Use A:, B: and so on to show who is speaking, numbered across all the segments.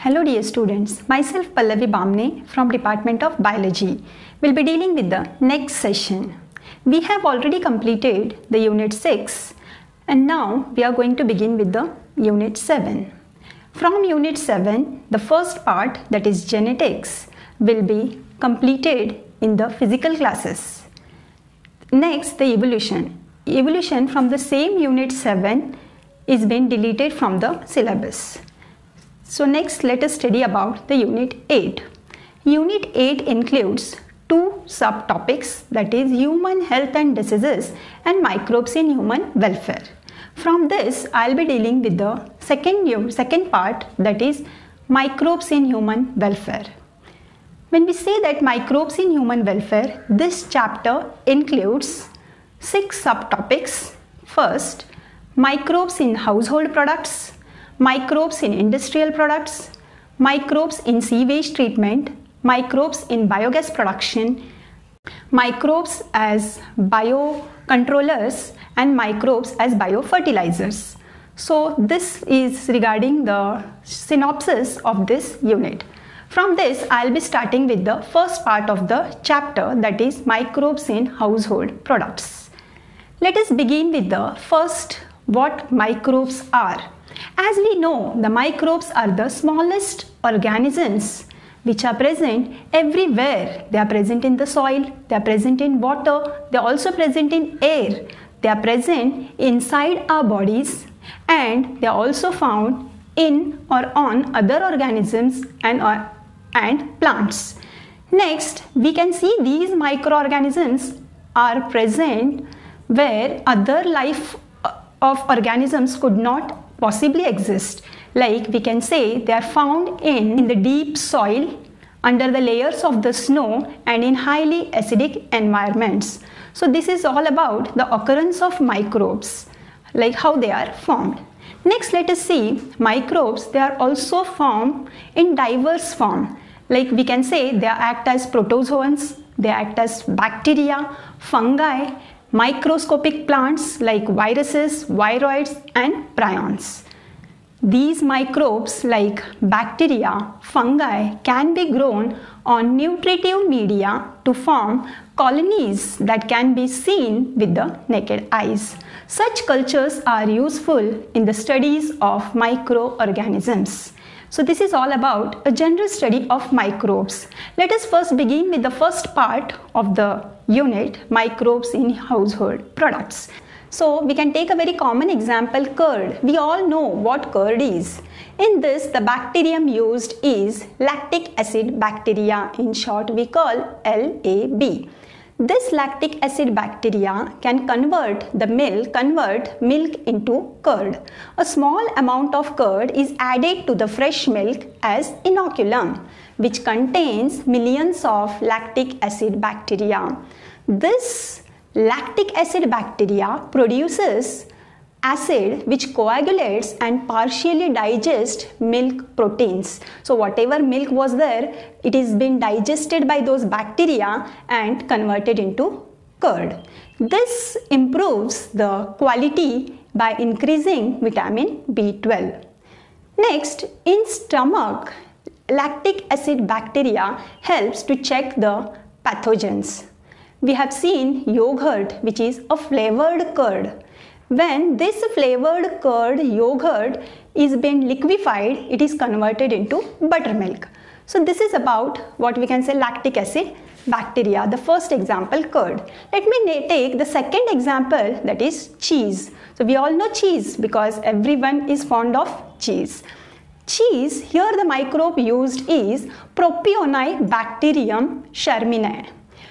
A: Hello dear students, myself Pallavi Bamne from Department of Biology will be dealing with the next session. We have already completed the Unit 6 and now we are going to begin with the Unit 7. From Unit 7, the first part, that is genetics, will be completed in the physical classes. Next, the evolution. Evolution from the same Unit 7 is being deleted from the syllabus. So next, let us study about the Unit 8. Unit 8 includes two subtopics, that is human health and diseases and microbes in human welfare. From this, I will be dealing with the second part, that is microbes in human welfare. When we say that microbes in human welfare, this chapter includes 6 subtopics. First, microbes in household products, microbes in industrial products, microbes in sewage treatment, microbes in biogas production, microbes as biocontrollers and microbes as biofertilizers. So this is regarding the synopsis of this unit. From this, I will be starting with the first part of the chapter, that is microbes in household products. Let us begin with the first, what microbes are. As we know, the microbes are the smallest organisms which are present everywhere. They are present in the soil, they are present in water, they are also present in air, they are present inside our bodies, and they are also found in or on other organisms and plants. Next, we can see these microorganisms are present where other life of organisms could not possibly exist. Like we can say they are found in the deep soil, under the layers of the snow, and in highly acidic environments. So this is all about the occurrence of microbes, like how they are formed. Next, let us see microbes. They are also formed in diverse form. Like we can say they act as protozoans, they act as bacteria, fungi, microscopic plants like viruses, viroids and prions. These microbes like bacteria, fungi can be grown on nutritive media to form colonies that can be seen with the naked eyes. Such cultures are useful in the studies of microorganisms. So this is all about a general study of microbes. Let us first begin with the first part of the unit, microbes in household products. So we can take a very common example, curd. We all know what curd is. In this, the bacterium used is lactic acid bacteria. In short, we call LAB. This lactic acid bacteria can convert milk into curd. A small amount of curd is added to the fresh milk as inoculum, which contains millions of lactic acid bacteria. This lactic acid bacteria produces acid which coagulates and partially digests milk proteins. So whatever milk was there, it is been digested by those bacteria and converted into curd. This improves the quality by increasing vitamin B12. Next, in stomach, lactic acid bacteria helps to check the pathogens. We have seen yogurt, which is a flavored curd. When this flavored curd yogurt is being liquefied, it is converted into buttermilk. So this is about what we can say lactic acid bacteria. The first example, curd. Let me take the second example, that is cheese. So we all know cheese because everyone is fond of cheese. Cheese, here the microbe used is Propionibacterium sherminae.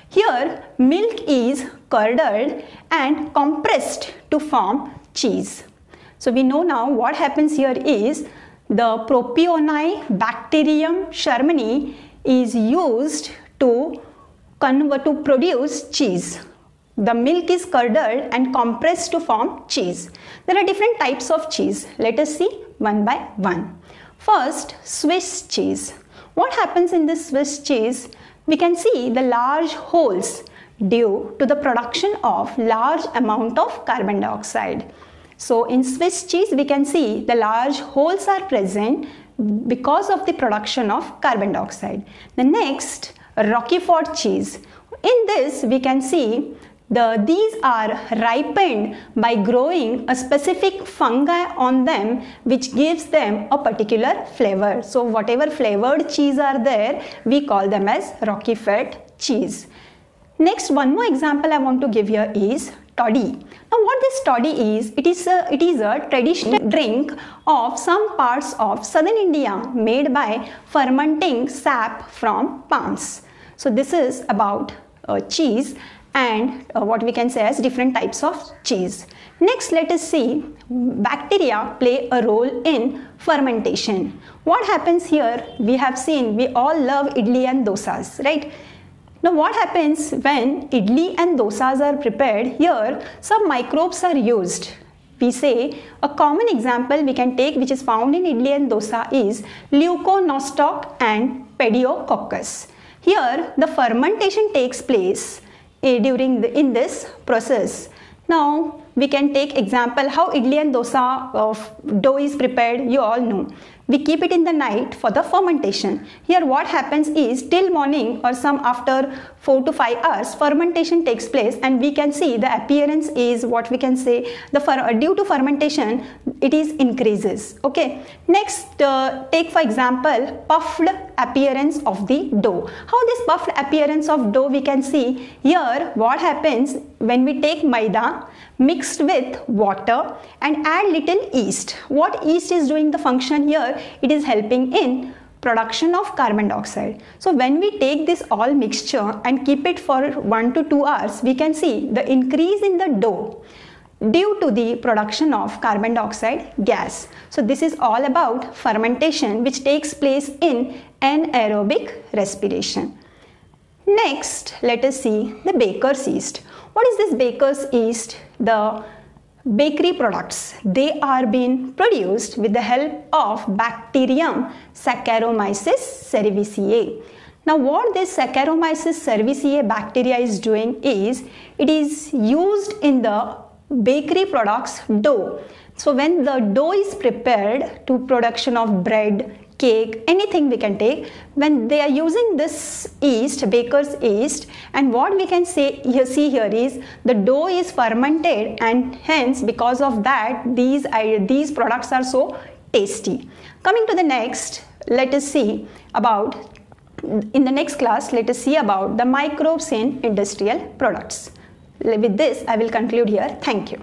A: Here, milk is curdled and compressed to form cheese. So we know now what happens here is the Propionibacterium sherminae is used to produce cheese. The milk is curdled and compressed to form cheese. There are different types of cheese. Let us see one by one. First, Swiss cheese. What happens in this Swiss cheese? We can see the large holes due to the production of large amount of carbon dioxide. So in Swiss cheese we can see the large holes are present because of the production of carbon dioxide. The next, Roquefort cheese. In this we can see these are ripened by growing a specific fungi on them which gives them a particular flavor. So whatever flavored cheese are there, we call them as Roquefort cheese. Next, one more example I want to give here is toddy. Now what this toddy is, it is a traditional drink of some parts of southern India made by fermenting sap from palms. So this is about cheese and what we can say as different types of cheese. Next, let us see bacteria play a role in fermentation. What happens here? We have seen, we all love idli and dosas, right? Now what happens when idli and dosas are prepared? Here some microbes are used. We say a common example we can take which is found in idli and dosa is Leuconostoc and Pediococcus. Here the fermentation takes place in this process. Now we can take example how idli and dosa of dough is prepared. You all know. We keep it in the night for the fermentation. Here what happens is till morning or some after 4 to 5 hours fermentation takes place, and we can see the appearance is what we can say due to fermentation it is increases. Okay. Next, take for example puffed appearance of the dough. How this puffed appearance of dough we can see here? What happens when we take maida mixed with water and add little yeast? What yeast is doing the function here? It is helping in production of carbon dioxide. So when we take this all mixture and keep it for 1 to 2 hours, we can see the increase in the dough due to the production of carbon dioxide gas. So this is all about fermentation which takes place in anaerobic respiration. Next, let us see the baker's yeast. What is this baker's yeast? The bakery products, they are being produced with the help of bacterium Saccharomyces cerevisiae. Now what this Saccharomyces cerevisiae bacteria is doing is, it is used in the bakery products dough. So when the dough is prepared to production of bread, cake, anything we can take, when they are using this yeast, baker's yeast, and what we can see here is the dough is fermented, and hence because of that these products are so tasty. Coming to the next, let us see about, in the next class let us see about the microbes in industrial products. With this I will conclude here. Thank you.